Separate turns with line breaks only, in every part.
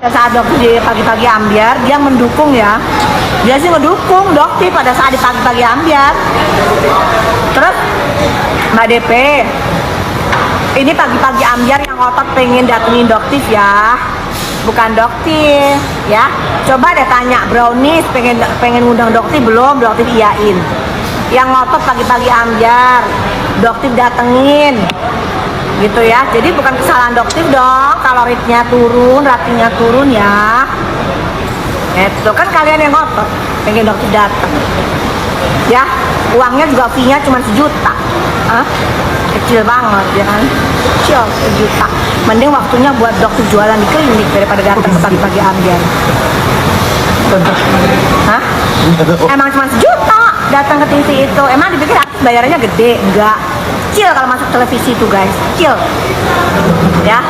Pada saat dokter di pagi-pagi ambiar, dia mendukung ya. Dia sih ngedukung dokter pada saat di pagi-pagi ambiar. Terus Mbak DP, ini pagi-pagi ambiar yang ngotot pengen datengin dokter ya, bukan dokter ya. Coba deh tanya Brownies pengen ngundang dokter belum, dokter iyain. Yang ngotot pagi-pagi ambiar, dokter datengin gitu ya. Jadi bukan kesalahan dokter dong kalau ritnya turun, ratingnya turun ya. Itu kan kalian yang ngotot pengen dokter datang ya. Uangnya juga fee-nya cuma 1 juta. Kecil banget ya kan, kecil 1 juta. Mending waktunya buat dokter jualan di klinik daripada datang pagi-pagi ambiar. Hah? Emang cuma 1 juta datang ke TV itu. Emang dipikir artis bayarannya gede? Enggak, kecil kalau masuk televisi itu guys, kecil ya.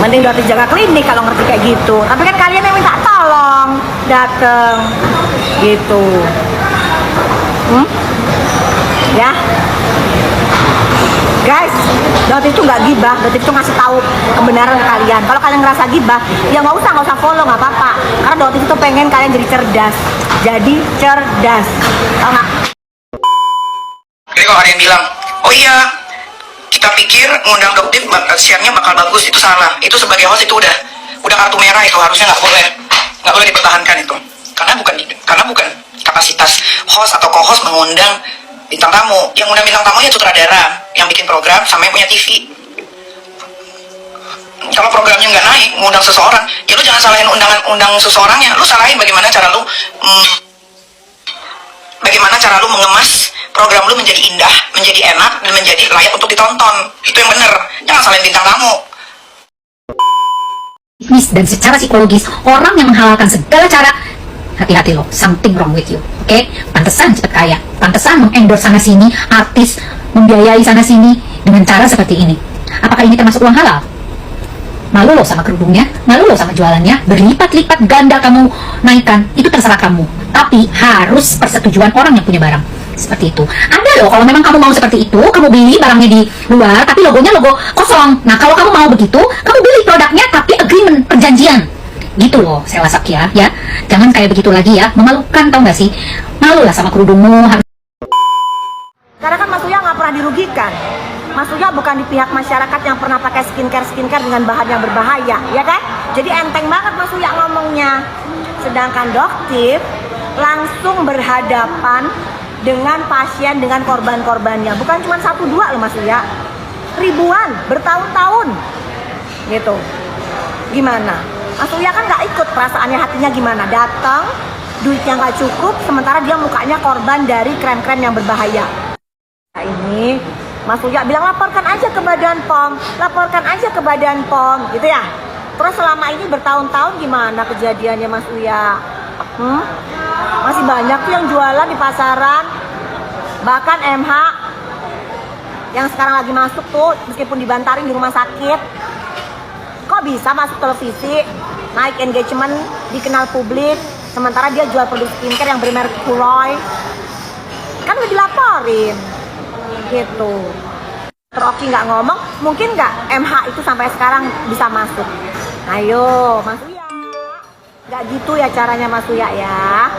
Mending dokter jaga klinik kalau ngerti kayak gitu. Tapi kan kalian yang minta tolong dateng gitu. Ya guys, dokter itu nggak gibah, dokter itu ngasih tahu kebenaran ke kalian. Kalau kalian ngerasa gibah, ya nggak usah follow, nggak apa-apa. Karena dokter itu pengen kalian jadi cerdas, tau nggak?
Jadi kalau ada yang bilang, oh iya, kita pikir ngundang dokter siarnya bakal bagus, itu salah. Itu sebagai host itu udah kartu merah, itu harusnya nggak boleh dipertahankan itu. Karena bukan kapasitas host atau co-host mengundang bintang tamu. Yang undang bintang tamu ya sutradara yang bikin program sama yang punya TV. Kalau programnya nggak naik, ngundang seseorang, ya lu jangan salahin undang seseorangnya, lu salahin bagaimana cara lu mengemas program lu menjadi indah, menjadi enak, dan menjadi layak untuk ditonton. Itu yang bener, jangan salahin bintang tamu.
Dan secara psikologis, orang yang menghalalkan segala cara, hati-hati loh, something wrong with you. Oke? Pantesan cepet kaya, pantesan mengendorse sana sini, artis membiayai sana sini dengan cara seperti ini. Apakah ini termasuk uang halal? Malu loh sama kerudungnya, malu loh sama jualannya, berlipat-lipat ganda kamu naikkan, itu terserah kamu. Tapi harus persetujuan orang yang punya barang. Seperti itu. Ada loh, kalau memang kamu mau seperti itu, kamu beli barangnya di luar, tapi logonya logo kosong. Nah, kalau kamu mau begitu, kamu beli produknya, tapi agreement, perjanjian. Gitu loh, sewa Sakya, ya. Jangan kayak begitu lagi ya, memalukan, tau gak sih? Malu lah sama kerudungmu.
Karena kan Mas Uya nggak pernah dirugikan. Mas Uya bukan di pihak masyarakat yang pernah pakai skincare dengan bahan yang berbahaya, ya kan? Jadi enteng banget Mas Uya ngomongnya. Sedangkan dokter langsung berhadapan dengan pasien, dengan korban-korbannya. Bukan cuma 1-2 loh Mas Uya, ribuan, bertahun-tahun gitu. Gimana? Mas Uya kan nggak ikut perasaannya, hatinya gimana? Datang, duitnya nggak cukup, sementara dia mukanya korban dari krem-krem yang berbahaya. Nah, ini Mas Uya bilang laporkan aja ke Badan POM, gitu ya. Terus selama ini bertahun-tahun gimana kejadiannya Mas Uya? Masih banyak tuh yang jualan di pasaran, bahkan MH yang sekarang lagi masuk tuh meskipun dibantarin di rumah sakit, kok bisa masuk televisi, naik engagement, dikenal publik, sementara dia jual produk skincare yang bermerek Kuroy, kan udah dilaporin gitu. Rocky nggak ngomong, mungkin nggak MH itu sampai sekarang bisa masuk. Ayo Mas Uya, nggak gitu ya caranya Mas Uya ya.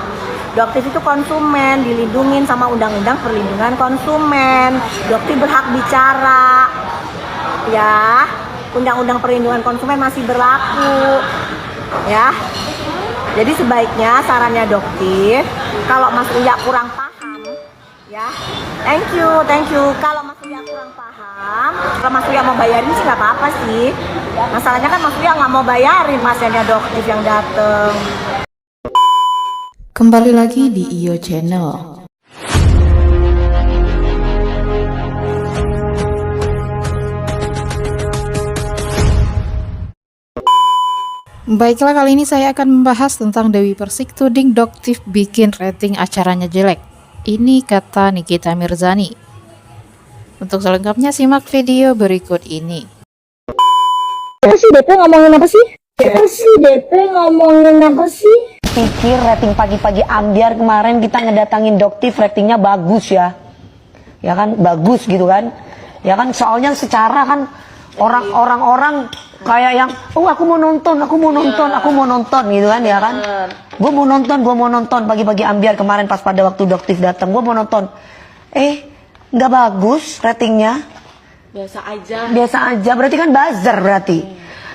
Dokter itu konsumen, dilindungin sama Undang-Undang Perlindungan Konsumen. Dokter berhak bicara ya. Undang-Undang Perlindungan Konsumen masih berlaku ya. Jadi sebaiknya sarannya dokter, kalau Mas Uya kurang paham ya, thank you. Kalau Mas Uya kurang paham, kalau Mas Uya mau bayarin sih nggak apa-apa sih. Masalahnya kan Mas Uya nggak mau bayarin pasiennya dokter yang dateng.
Kembali lagi di IO Channel. Baiklah, kali ini saya akan membahas tentang Dewi Persik tuding Doktif bikin rating acaranya jelek. Ini kata Nikita Mirzani. Untuk selengkapnya simak video berikut ini.
DP ngomongin apa sih? Pikir rating pagi-pagi ambiar kemarin kita ngedatangin Doktif, ratingnya bagus ya. Ya kan, bagus gitu kan. Ya kan, soalnya secara kan orang-orang Kayak yang, oh aku mau nonton gitu kan ya kan. Gue mau nonton pagi-pagi ambiar kemarin pas pada waktu Doktif datang, gue mau nonton. Nggak bagus ratingnya. Biasa aja, berarti kan buzzer berarti.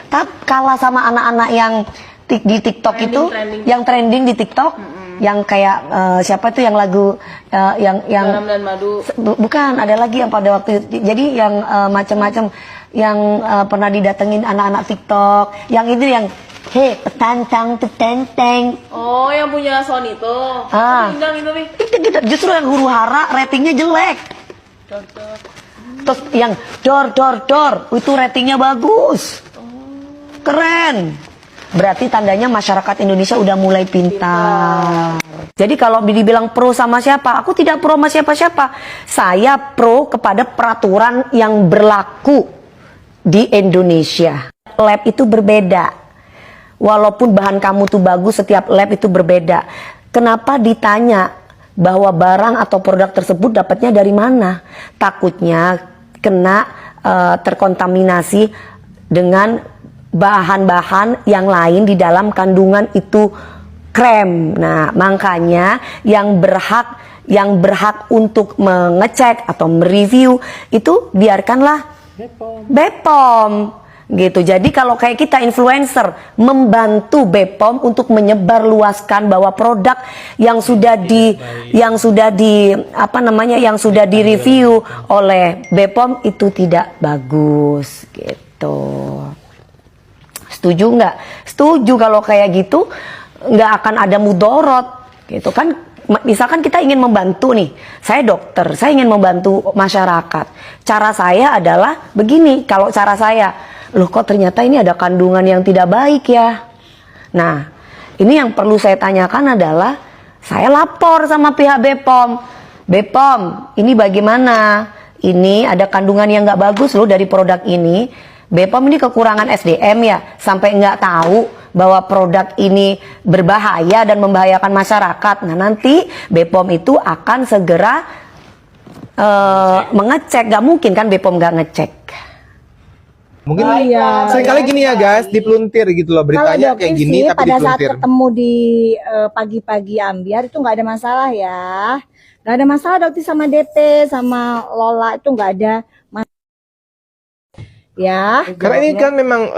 Tapi kalah sama anak-anak yang di TikTok yang trending di TikTok, yang kayak siapa tuh yang lagu yang
Garam dan Madu.
Bukan, ada lagi yang pada waktu jadi yang macam-macam yang pernah didatengin anak-anak TikTok, yang itu yang petantang.
Oh, yang punya Sony itu. Bintang itu nih.
Itu justru yang huru hara ratingnya jelek. Terus yang dor itu ratingnya bagus. Keren. Berarti tandanya masyarakat Indonesia udah mulai pintar. Jadi kalau dibilang pro sama siapa, aku tidak pro sama siapa-siapa. Saya pro kepada peraturan yang berlaku di Indonesia. Lab itu berbeda. Walaupun bahan kamu tuh bagus, setiap lab itu berbeda. Kenapa ditanya bahwa barang atau produk tersebut dapatnya dari mana? Takutnya kena terkontaminasi dengan bahan-bahan yang lain di dalam kandungan itu krem. Nah, makanya yang berhak untuk mengecek atau mereview itu biarkanlah BPOM gitu. Jadi kalau kayak kita influencer membantu BPOM untuk menyebarluaskan bahwa produk yang sudah direview oleh BPOM itu tidak bagus gitu. Setuju nggak? Setuju. Kalau kayak gitu nggak akan ada mudorot gitu kan. Misalkan kita ingin membantu nih, saya dokter, saya ingin membantu masyarakat. Cara saya adalah begini. Kalau cara saya, loh kok ternyata ini ada kandungan yang tidak baik ya. Nah, ini yang perlu saya tanyakan adalah, saya lapor sama pihak BPOM. BPOM, ini bagaimana? Ini ada kandungan yang nggak bagus loh dari produk ini. BPOM ini kekurangan SDM ya, sampai nggak tahu bahwa produk ini berbahaya dan membahayakan masyarakat. Nah, nanti BPOM itu akan segera mengecek. Gak mungkin kan BPOM gak ngecek.
Mungkin seringkali gini ya guys, dipeluntir gitu loh beritanya kayak gini tapi
pada saat
dipeluntir.
ketemu di pagi-pagi ambiar itu nggak ada masalah ya. Nggak ada masalah Doktif sama DT sama Lola itu nggak ada masalah. Ya.
Karena ini kan memang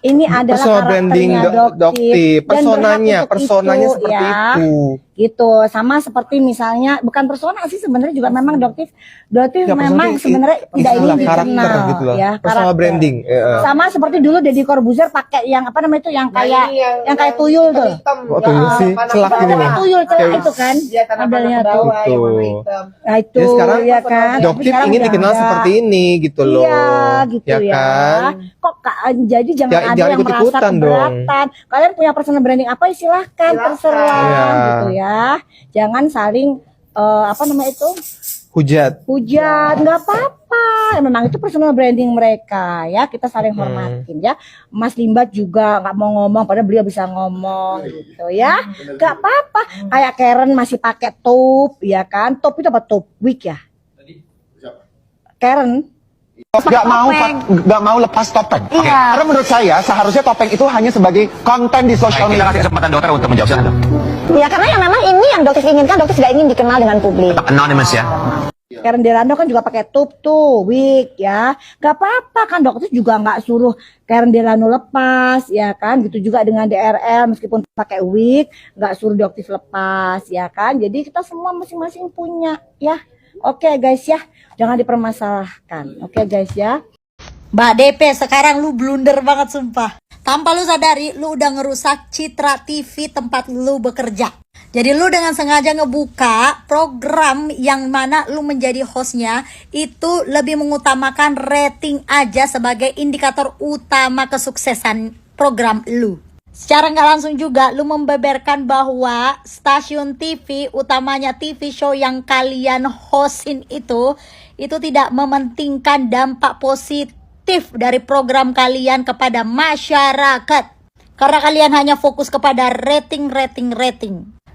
Ini adalah
personal branding
karakternya
Doktif,
dan berhak untuk
personanya
itu,
seperti
ya.
itu.
Gitu, sama seperti misalnya bukan persona sih sebenarnya juga memang Doktif
Ya,
memang sebenarnya tidak ingin
karakter
dikenal
gitu loh.
ya,
Personal
karakter.
branding.
Sama seperti dulu Deddy Corbuzier pakai yang apa namanya itu yang kayak yang kayak tuyul tuh.
Waktu itu sih celak ini
Kayak
nih.
tuyul celak
Kayak-
itu kan modelnya tuh.
Gitu.
Nah itu
Jadi sekarang
ya kan. Tapi
Doktif
sekarang
ingin
udah
dikenal
enggak.
seperti ini gitu loh.
Iya gitu ya.
Kan?
Kok jadi jangan
Ya,
ada
jangan
yang merasa
ikut-ikutan dong.
keberatan. Kalian punya personal branding apa silahkan terserah
Iya.
gitu ya. Jangan saling apa namanya itu
Hujat.
hujat, nggak apa-apa. Memang itu personal branding mereka ya. Kita saling hormatin ya. Mas Limbat juga nggak mau ngomong, padahal beliau bisa ngomong gitu ya. Nggak apa-apa. Kayak Karen masih pakai top ya kan? Top itu apa top wig ya? Karen.
Gak mau lepas topeng.
Iya.
Karena menurut saya seharusnya topeng itu hanya sebagai konten di sosial
Kita
media.
kasih kesempatan dokter untuk menjawab silakan.
Ya karena yang memang ini yang Doktif inginkan, Doktif nggak ingin dikenal dengan publik.
Anonymous ya.
Karen Delano kan juga pakai top tuh, wig ya. Gak apa-apa kan Doktif juga nggak suruh Karen Delano lepas ya kan. Gitu juga dengan DRL meskipun pakai wig, nggak suruh Doktif lepas ya kan. Jadi kita semua masing-masing punya ya. Oke guys ya, jangan dipermasalahkan. Oke guys ya.
Mbak DP, sekarang lu blunder banget sumpah. Tanpa lu sadari, lu udah ngerusak citra TV tempat lu bekerja. Jadi lu dengan sengaja ngebuka program yang mana lu menjadi hostnya, itu lebih mengutamakan rating aja sebagai indikator utama kesuksesan program lu. Secara nggak langsung juga lu membeberkan bahwa stasiun TV, utamanya TV show yang kalian hostin itu tidak mementingkan dampak positif dari program kalian kepada masyarakat. Karena kalian hanya fokus kepada rating.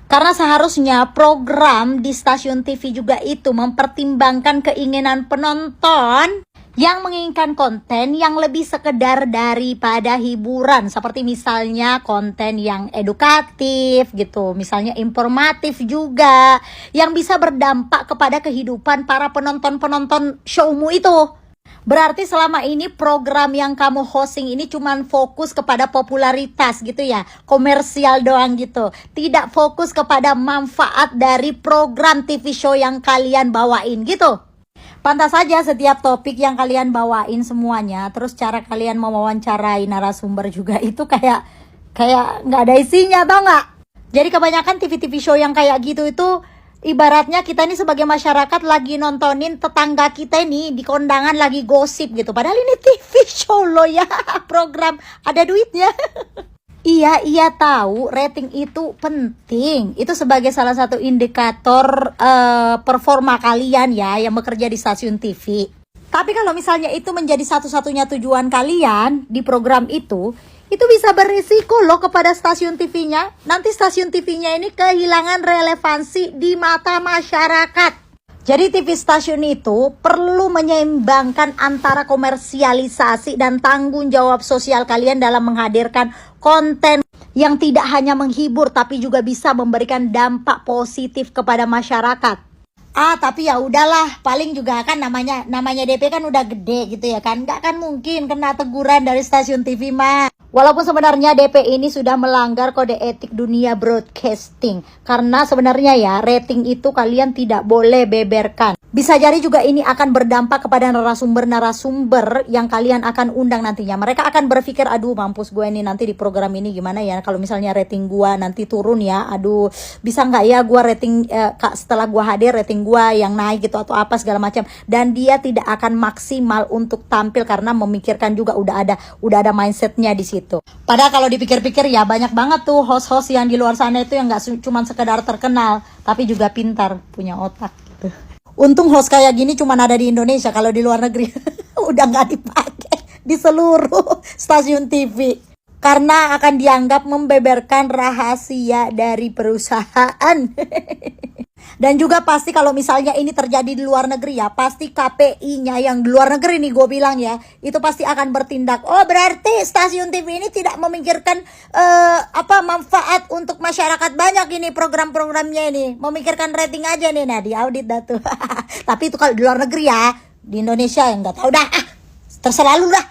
Karena seharusnya program di stasiun TV juga itu mempertimbangkan keinginan penonton yang menginginkan konten yang lebih sekedar daripada hiburan, seperti misalnya konten yang edukatif gitu, misalnya informatif juga, yang bisa berdampak kepada kehidupan para penonton-penonton showmu itu. Berarti selama ini program yang kamu hosting ini cuman fokus kepada popularitas gitu ya, komersial doang gitu, tidak fokus kepada manfaat dari program TV show yang kalian bawain gitu. Pantas saja setiap topik yang kalian bawain semuanya, terus cara kalian mewawancarai narasumber juga itu kayak nggak ada isinya, tau nggak? Jadi kebanyakan TV show yang kayak gitu itu ibaratnya kita ini sebagai masyarakat lagi nontonin tetangga kita ini di kondangan lagi gosip gitu. Padahal ini TV show loh ya, program ada duitnya. Iya tahu rating itu penting. Itu sebagai salah satu indikator performa kalian ya yang bekerja di stasiun TV. Tapi kalau misalnya itu menjadi satu-satunya tujuan kalian di program itu bisa berisiko loh kepada stasiun TV-nya. Nanti stasiun TV-nya ini kehilangan relevansi di mata masyarakat. Jadi TV stasiun itu perlu menyeimbangkan antara komersialisasi dan tanggung jawab sosial kalian dalam menghadirkan konten yang tidak hanya menghibur tapi juga bisa memberikan dampak positif kepada masyarakat. Tapi ya udahlah, paling juga kan namanya DP kan udah gede gitu ya kan. Nggak kan mungkin kena teguran dari stasiun TV mah. Walaupun sebenarnya DP ini sudah melanggar kode etik dunia broadcasting. Karena sebenarnya ya rating itu kalian tidak boleh beberkan. Bisa jadi juga ini akan berdampak kepada narasumber-narasumber yang kalian akan undang nantinya. Mereka akan berpikir, aduh mampus gue ini nanti di program ini gimana ya. Kalau misalnya rating gue nanti turun ya, aduh bisa nggak ya gue rating setelah gue hadir rating gue yang naik gitu atau apa segala macam. Dan dia tidak akan maksimal untuk tampil karena memikirkan juga udah ada mindsetnya di situ. Padahal kalau dipikir-pikir ya banyak banget tuh host-host yang di luar sana itu yang nggak cuma sekedar terkenal tapi juga pintar, punya otak gitu. Untung host kayak gini cuma ada di Indonesia, kalau di luar negeri udah nggak dipakai di seluruh stasiun TV karena akan dianggap membeberkan rahasia dari perusahaan. Dan juga pasti kalau misalnya ini terjadi di luar negeri ya, pasti KPI-nya yang di luar negeri nih gue bilang ya, itu pasti akan bertindak. Oh berarti stasiun TV ini tidak memikirkan manfaat untuk masyarakat banyak ini program-programnya ini, memikirkan rating aja nih. Nah diaudit dah tuh. Tapi itu kalau di luar negeri ya, di Indonesia yang nggak tahu dah, terserah lu dah.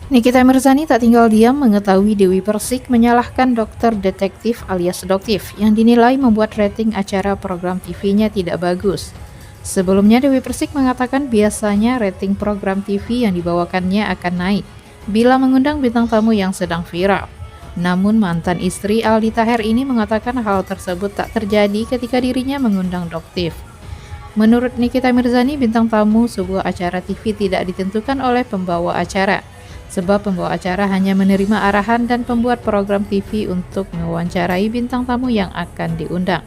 Nikita Mirzani tak tinggal diam mengetahui Dewi Persik menyalahkan dokter detektif alias Doktif yang dinilai membuat rating acara program TV-nya tidak bagus. Sebelumnya Dewi Persik mengatakan biasanya rating program TV yang dibawakannya akan naik bila mengundang bintang tamu yang sedang viral. Namun mantan istri Aldi Taher ini mengatakan hal tersebut tak terjadi ketika dirinya mengundang Doktif. Menurut Nikita Mirzani, bintang tamu sebuah acara TV tidak ditentukan oleh pembawa acara. Sebab pembawa acara hanya menerima arahan dan pembuat program TV untuk mewawancarai bintang tamu yang akan diundang.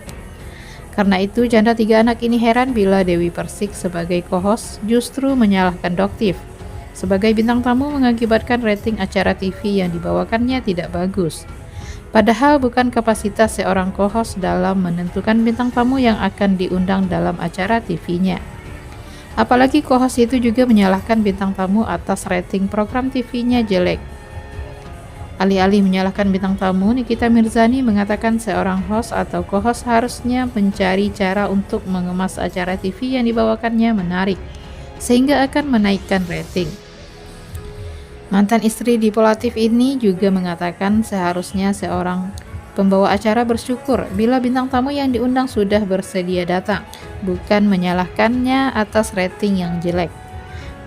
Karena itu, janda 3 anak ini heran bila Dewi Persik sebagai co-host justru menyalahkan Doktif. Sebagai bintang tamu mengakibatkan rating acara TV yang dibawakannya tidak bagus. Padahal bukan kapasitas seorang co-host dalam menentukan bintang tamu yang akan diundang dalam acara TV-nya. Apalagi co-host itu juga menyalahkan bintang tamu atas rating program TV-nya jelek. Alih-alih menyalahkan bintang tamu, Nikita Mirzani mengatakan seorang host atau co-host harusnya mencari cara untuk mengemas acara TV yang dibawakannya menarik, sehingga akan menaikkan rating. Mantan istri dipolatif ini juga mengatakan seharusnya seorang pembawa acara bersyukur bila bintang tamu yang diundang sudah bersedia datang, bukan menyalahkannya atas rating yang jelek.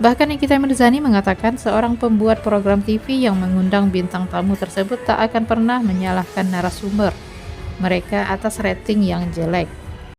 Bahkan Nikita Mirzani mengatakan seorang pembuat program TV yang mengundang bintang tamu tersebut tak akan pernah menyalahkan narasumber mereka atas rating yang jelek.